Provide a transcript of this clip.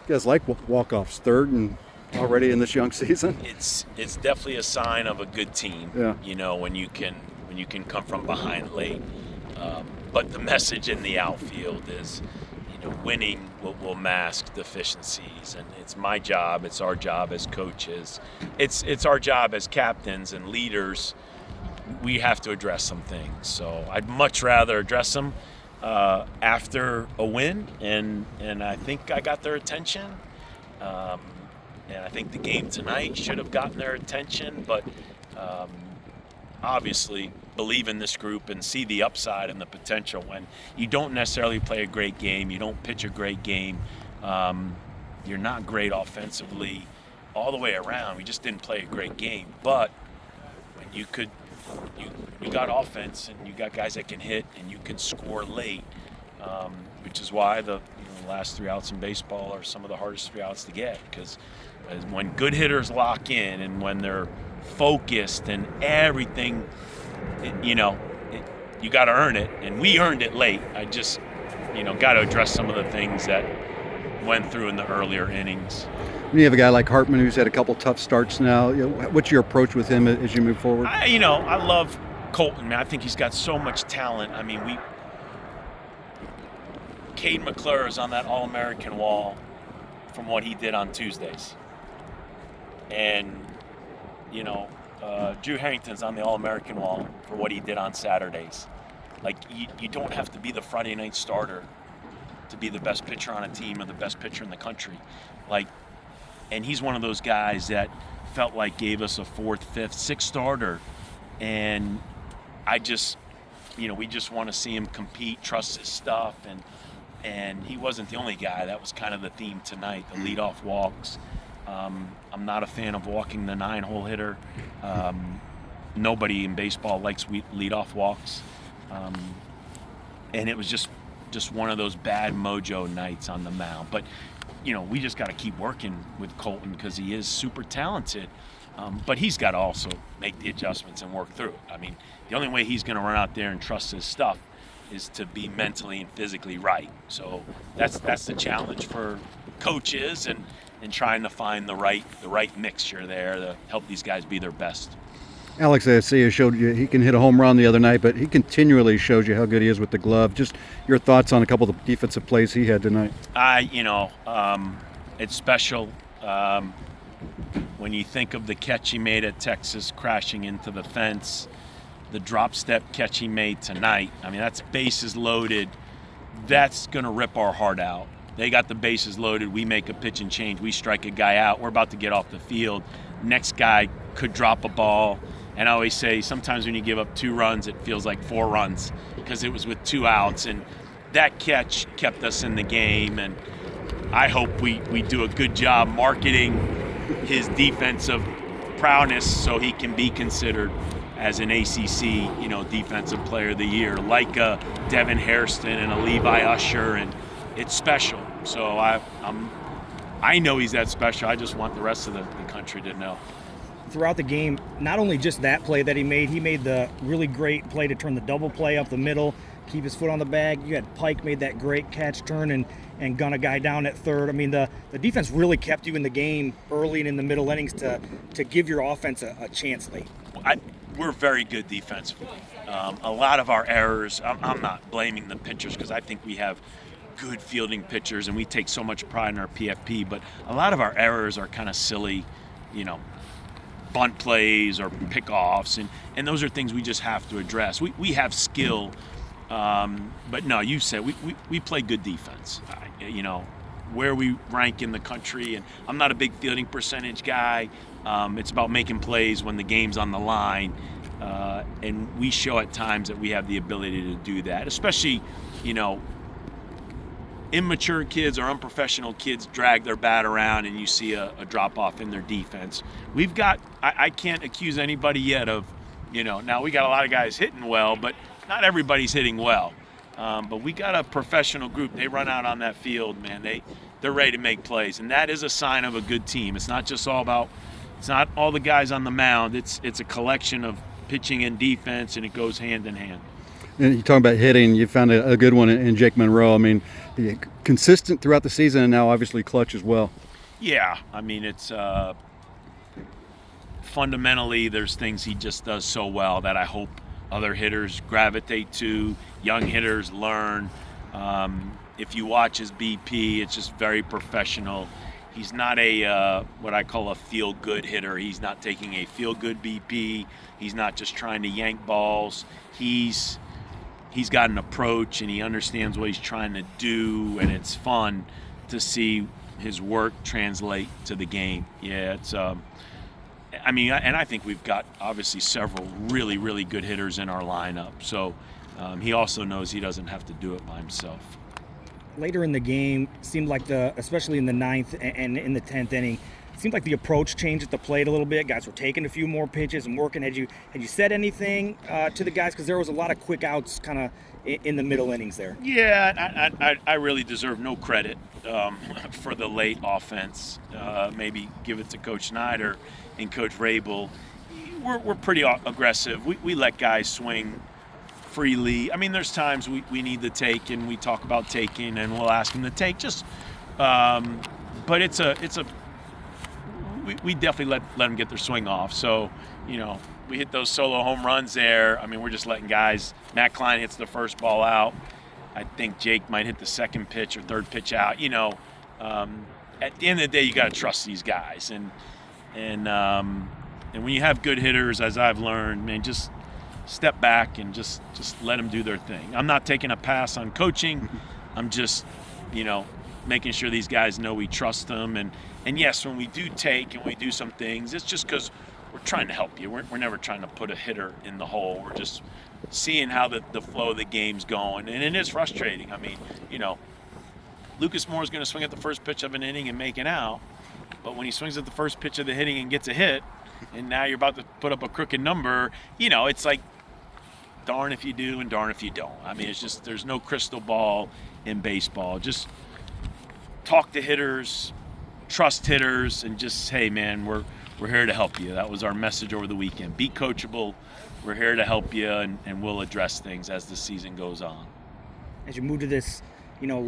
You guys like walk-offs, third and already in this young season? It's definitely a sign of a good team. Yeah. When you can come from behind late. But the message in the outfield is, winning will mask deficiencies, and it's my job. It's our job as coaches. It's our job as captains and leaders. We have to address some things. So I'd much rather address them after a win, and I think I got their attention. And I think the game tonight should have gotten their attention, but obviously believe in this group and see the upside and the potential. When you don't necessarily play a great game, you don't pitch a great game, you're not great offensively all the way around. We just didn't play a great game. But when you got offense and you got guys that can hit and you can score late, which is why the last 3 outs in baseball are some of the hardest 3 outs to get, because when good hitters lock in and when they're focused and everything, you got to earn it, and we earned it late. I just, got to address some of the things that went through in the earlier innings. When you have a guy like Hartman who's had a couple tough starts now, what's your approach with him as you move forward? I love Colton, man. I think he's got so much talent. I mean, Cade McClure is on that All-American wall from what he did on Tuesdays. And, Drew Harrington's on the All-American wall for what he did on Saturdays. Like, you don't have to be the Friday night starter to be the best pitcher on a team or the best pitcher in the country. And he's one of those guys that felt like gave us a 4th, 5th, 6th starter. And I just, we just want to see him compete, trust his stuff. And he wasn't the only guy. That was kind of the theme tonight, the leadoff walks. I'm not a fan of walking the 9-hole hitter. Nobody in baseball likes leadoff walks. And it was just one of those bad mojo nights on the mound. But, we just got to keep working with Colton because he is super talented. But he's got to also make the adjustments and work through it. I mean, the only way he's going to run out there and trust his stuff is to be mentally and physically right. So that's the challenge for coaches and trying to find the right mixture there to help these guys be their best. Alex Garcia showed you he can hit a home run the other night, but he continually shows you how good he is with the glove. Just your thoughts on a couple of the defensive plays he had tonight. It's special. When you think of the catch he made at Texas crashing into the fence, the drop step catch he made tonight, I mean, that's bases loaded. That's going to rip our heart out. They got the bases loaded. We make a pitch and change. We strike a guy out. We're about to get off the field. Next guy could drop a ball. And I always say sometimes when you give up 2 runs, it feels like 4 runs because it was with 2 outs. And that catch kept us in the game. And I hope we do a good job marketing his defensive prowess so he can be considered as an ACC, defensive player of the year, like a Devin Hairston and a Levi Usher, and it's special. So I know he's that special. I just want the rest of the country to know. Throughout the game, not only just that play that he made the really great play to turn the double play up the middle, keep his foot on the bag. You had Pike made that great catch, turn and gun a guy down at third. I mean, the defense really kept you in the game early and in the middle innings to give your offense a chance late. We're very good defensively. A lot of our errors, I'm not blaming the pitchers because I think we have good fielding pitchers and we take so much pride in our PFP, but a lot of our errors are kind of silly, bunt plays or pickoffs, and those are things we just have to address. We have skill, but no, you said we play good defense. Where we rank in the country, and I'm not a big fielding percentage guy. It's about making plays when the game's on the line, and we show at times that we have the ability to do that, especially, immature kids or unprofessional kids drag their bat around and you see a drop-off in their defense. I can't accuse anybody yet of, now we got a lot of guys hitting well, but not everybody's hitting well. But we got a professional group. They run out on that field, man. They're ready to make plays, and that is a sign of a good team. It's not just it's not all the guys on the mound. It's a collection of pitching and defense, and it goes hand in hand. And you talking about hitting, you found a good one in Jake Monroe. I mean, Yeah, consistent throughout the season, and now obviously clutch as well. Yeah, I mean, it's fundamentally there's things he just does so well that I hope other hitters gravitate to, young hitters learn. If you watch his BP, it's just very professional. He's not a what I call a feel-good hitter. He's not taking a feel-good BP. He's not just trying to yank balls. He's got an approach, and he understands what he's trying to do, and it's fun to see his work translate to the game. Yeah, it's I mean, and I think we've got obviously several really, really good hitters in our lineup. So he also knows he doesn't have to do it by himself. Later in the game, seemed like especially in the 9th and in the 10th inning, it seemed like the approach changed at the plate a little bit. Guys were taking a few more pitches and working. Had you said anything to the guys? Because there was a lot of quick outs kind of in the middle innings there. Yeah, I really deserve no credit for the late offense. Maybe give it to Coach Snyder and Coach Rabel. We're pretty aggressive. We let guys swing freely. I mean, there's times we need to take, and we talk about taking, and we'll ask them to take. But we definitely let them get their swing off. So, you know, we hit those solo home runs there. I mean, we're just letting guys. Matt Klein hits the first ball out. I think Jake might hit the second pitch or third pitch out. You know, at the end of the day, you got to trust these guys, and when you have good hitters, as I've learned, man, just step back and just let them do their thing. I'm not taking a pass on coaching. I'm just, you know, making sure these guys know we trust them. And yes, when we do take and we do some things, it's just because we're trying to help you. We're never trying to put a hitter in the hole. We're just seeing how the flow of the game's going. And it is frustrating. I mean, you know, Lucas Moore's going to swing at the first pitch of an inning and make it out. But when he swings at the first pitch of the hitting and gets a hit, and now you're about to put up a crooked number, you know, it's like, darn if you do and darn if you don't. I mean, it's just, there's no crystal ball in baseball. Just talk to hitters, trust hitters, and just, hey, man, we're here to help you. That was our message over the weekend. Be coachable. We're here to help you, and we'll address things as the season goes on. As you move to this, you know,